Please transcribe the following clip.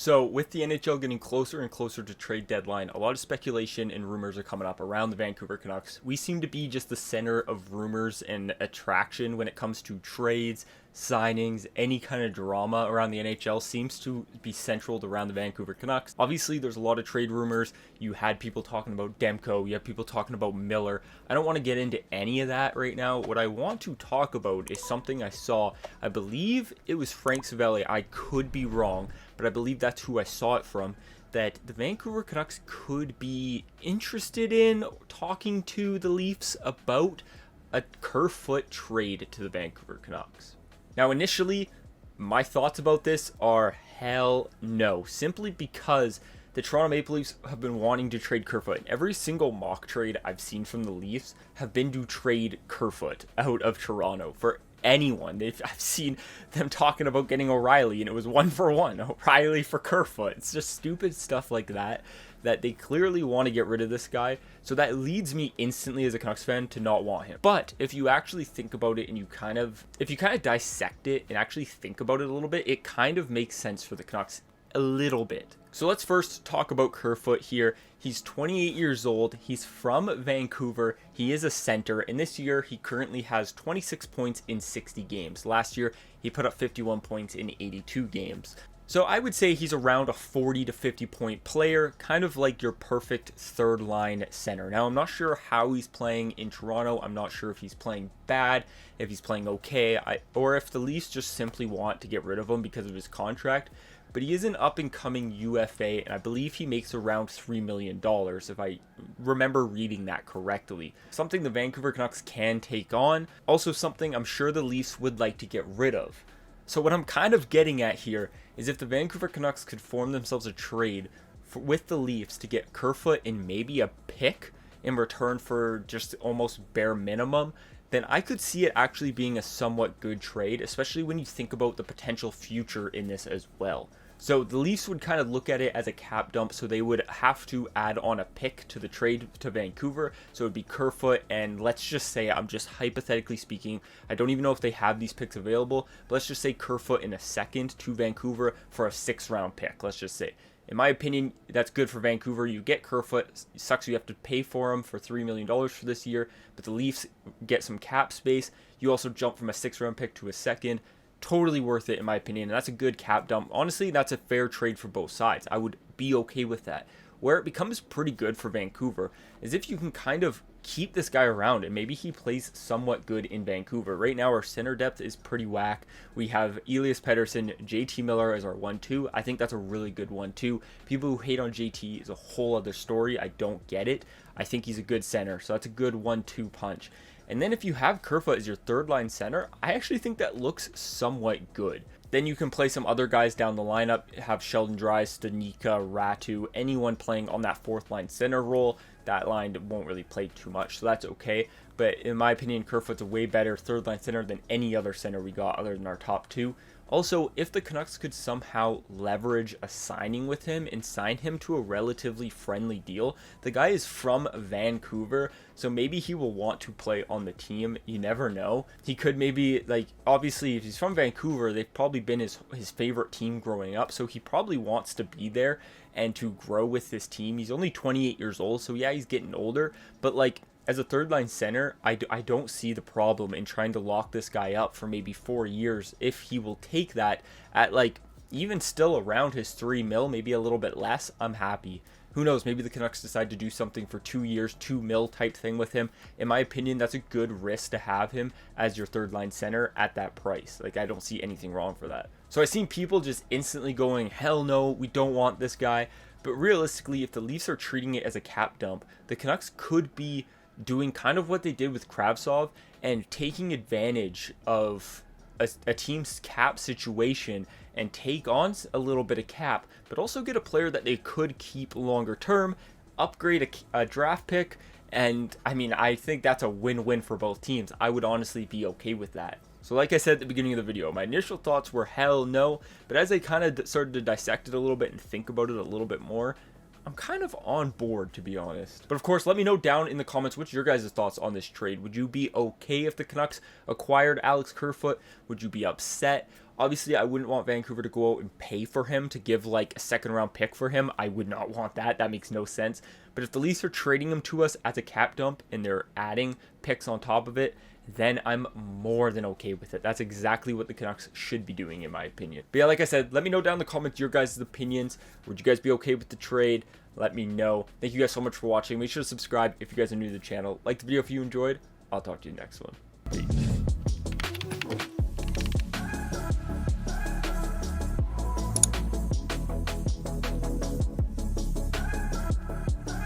So with the NHL getting closer and closer to trade deadline, a lot of speculation and rumors are coming up around the Vancouver Canucks. We seem to be just the center of rumors and attraction when it comes to trades, signings, any kind of drama around the NHL seems to be central around the Vancouver Canucks. Obviously, there's a lot of trade rumors. You had people talking about Demko, you have people talking about Miller. I don't want to get into any of that right now. What I want to talk about is something I saw. I believe it was Frank Savelli. I could be wrong, but I believe that's who I saw it from, that the Vancouver Canucks could be interested in talking to the Leafs about a Kerfoot trade to the Vancouver Canucks. Now, initially, my thoughts about this are hell no, simply because the Toronto Maple Leafs have been wanting to trade Kerfoot. Every single mock trade I've seen from the Leafs have been to trade Kerfoot out of Toronto for anyone. I've seen them talking about getting O'Reilly, and it was 1-for-1, O'Reilly for Kerfoot. It's just stupid stuff like that they clearly want to get rid of this guy. So that leads me instantly as a Canucks fan to not want him. But if you actually think about it and if you kind of dissect it and actually think about it a little bit, it kind of makes sense for the Canucks a little bit. So let's first talk about Kerfoot here. He's 28 years old. He's from Vancouver. He is a center, and this year he currently has 26 points in 60 games. Last year he put up 51 points in 82 games. So I would say he's around a 40 to 50 point player, kind of like your perfect third line center. Now, I'm not sure how he's playing in Toronto. I'm not sure if he's playing bad, if he's playing okay, or if the Leafs just simply want to get rid of him because of his contract. But he is an up-and-coming UFA, and I believe he makes around $3 million, if I remember reading that correctly. Something the Vancouver Canucks can take on, also something I'm sure the Leafs would like to get rid of. So what I'm kind of getting at here is if the Vancouver Canucks could form themselves a trade with the Leafs to get Kerfoot and maybe a pick in return for just almost bare minimum, then I could see it actually being a somewhat good trade, especially when you think about the potential future in this as well. So the Leafs would kind of look at it as a cap dump, so they would have to add on a pick to the trade to Vancouver. So it would be Kerfoot, and let's just say, I'm just hypothetically speaking, I don't even know if they have these picks available, but let's just say Kerfoot in a second to Vancouver for a 6th-round pick, let's just say. In my opinion, that's good for Vancouver. You get Kerfoot. It sucks you have to pay for him for $3 million for this year, but the Leafs get some cap space. You also jump from a 6th-round pick to a second. Totally worth it in my opinion, and that's a good cap dump. Honestly, that's a fair trade for both sides. I would be okay with that. Where it becomes pretty good for Vancouver is if you can kind of keep this guy around and maybe he plays somewhat good in Vancouver. Right now our center depth is pretty whack. We have Elias Pettersson, JT Miller as our 1-2. I think that's a really good 1-2. People who hate on JT is a whole other story. I don't get it. I think he's a good center, so that's a good 1-2 punch. And then if you have Kerfoot as your third line center, I actually think that looks somewhat good. Then you can play some other guys down the lineup, have Sheldon Dries, Stanika, Ratu, anyone playing on that 4th line center role. That line won't really play too much, so that's okay. But in my opinion, Kerfoot's a way better third line center than any other center we got other than our top 2. Also, if the Canucks could somehow leverage a signing with him and sign him to a relatively friendly deal, the guy is from Vancouver, so maybe he will want to play on the team. You never know. He could maybe, obviously, if he's from Vancouver, they've probably been his favorite team growing up, so he probably wants to be there and to grow with this team. He's only 28 years old, so yeah, he's getting older, but as a third line center, I don't see the problem in trying to lock this guy up for maybe 4 years if he will take that at even still around his $3 million, maybe a little bit less. I'm happy. Who knows, maybe the Canucks decide to do something for 2 years, $2 million type thing with him. In my opinion, that's a good risk to have him as your third line center at that price. I don't see anything wrong for that. So I've seen people just instantly going, hell no, we don't want this guy. But realistically, if the Leafs are treating it as a cap dump, the Canucks could be doing kind of what they did with Kravtsov and taking advantage of a team's cap situation and take on a little bit of cap, but also get a player that they could keep longer term, upgrade a draft pick, and I think that's a win-win for both teams. I would honestly be okay with that. So like I said at the beginning of the video, my initial thoughts were hell no, but as I kind of started to dissect it a little bit and think about it a little bit more, I'm kind of on board, to be honest. But of course, let me know down in the comments what's your guys' thoughts on this trade. Would you be okay if the Canucks acquired Alex Kerfoot? Would you be upset? Obviously, I wouldn't want Vancouver to go out and pay for him to give like a second round pick for him. I would not want that. That makes no sense. But if the Leafs are trading him to us as a cap dump and they're adding picks on top of it, then I'm more than okay with it. That's exactly what the Canucks should be doing, in my opinion. But yeah, like I said, let me know down in the comments your guys' opinions. Would you guys be okay with the trade? Let me know. Thank you guys so much for watching. Make sure to subscribe if you guys are new to the channel. Like the video if you enjoyed. I'll talk to you next one.